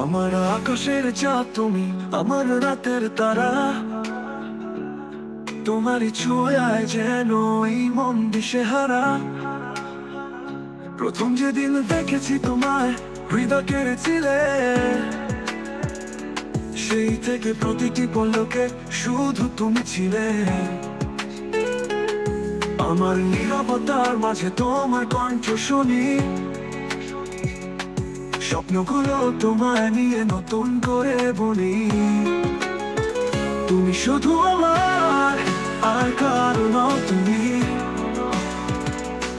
আমার আকাশের চাঁদ তুমি, আমার রাতের তারা, তোমারই ছোঁয়ায় যেন এই মন দিশেহারা। প্রথম যেদিন দেখেছি তোমায়, হৃদয় কেড়েছিলে, সেই থেকে প্রতিটি পলকে শুধু তুমি ছিলে। আমার নীরবতার মাঝে তোমার কণ্ঠ শুনি, স্বপ্নগুলো তোমায় নিয়ে নতুন করে বলি। তুমি শুধু আমার, আর কারো নও তুমি।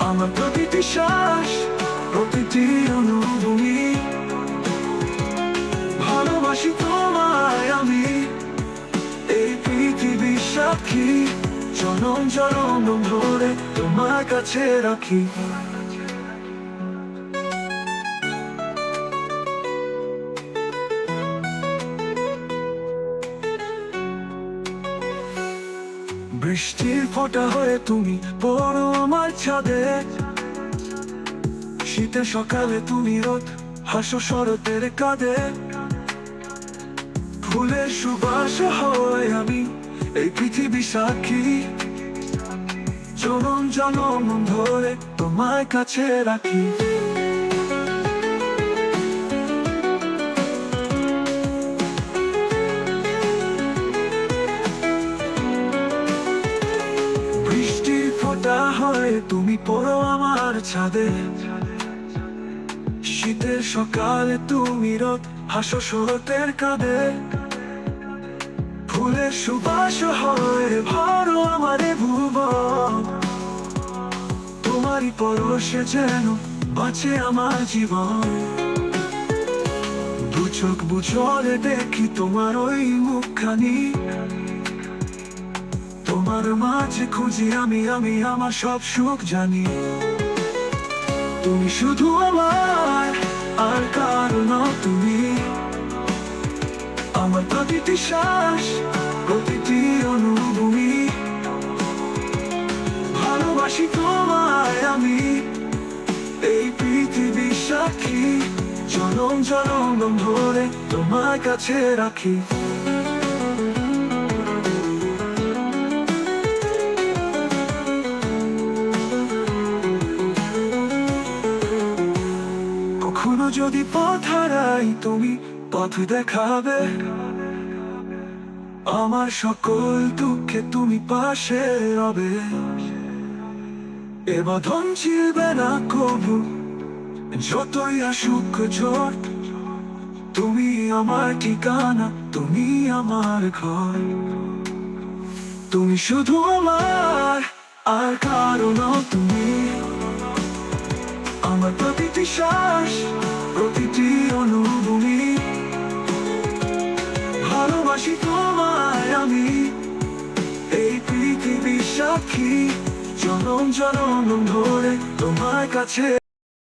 আমার প্রতিটি শ্বাস, প্রতিটি অনুভূতি, ভালোবাসি তোমায় আমি, এই পৃথিবীর সাক্ষী। জনম জনম ধরে তোমার কাছে রাখি। বৃষ্টির ফোঁটা হয়ে তুমি পড়ো আমার ছাদে, শীতের সকালে তুমি রোদ, হাসো শরতের কাঁধে। ফুলের সুবাস হয় আমি, এই পৃথিবী সাক্ষী। জনম জনম ধরে তোমার কাছে রাখি। বৃষ্টির ফোঁটা হয়ে তুমি পড়ো আমার ছাদে, শীতের সকালে তুমি রোদ, হাসো শরতের কাঁধে। ফুলের সুবাস হয়ে ভরো আমার ভুবন, তোমারই পরশে যেন বাঁচে আমার জীবন। দু চোখ বুঝলে দেখি তোমার ওই মুখখানি, তোমার মাঝে খুঁজি আমি আমার সব সুখ জানি। তুমি শুধু আমার, আর কারো নও তুমি। আমার প্রতিটি শ্বাস, প্রতিটি অনুভূতি, ভালোবাসি তোমায় আমি, এই পৃথিবীর সাক্ষী। জনম জনম ধরে তোমার কাছে রাখি। কখনো যদি পথ হারাই তুমি পথ দেখাবে, আমার সকল দুঃখে তুমি পাশে রবে। এ বাঁধন ছিড়বে না কবু, যতই আসুক ঝড়। তুমি আমার ঠিকানা, তুমি আমার ঘর। তুমি শুধু আমার, আর কারো নও তুমি। আমার প্রতিটি শ্বাস, প্রতিটি অনুভূতি, ভালোবাসি তোমায় আমি, এই পৃথিবীর সাক্ষী। জনম জনম ধরে তোমার কাছে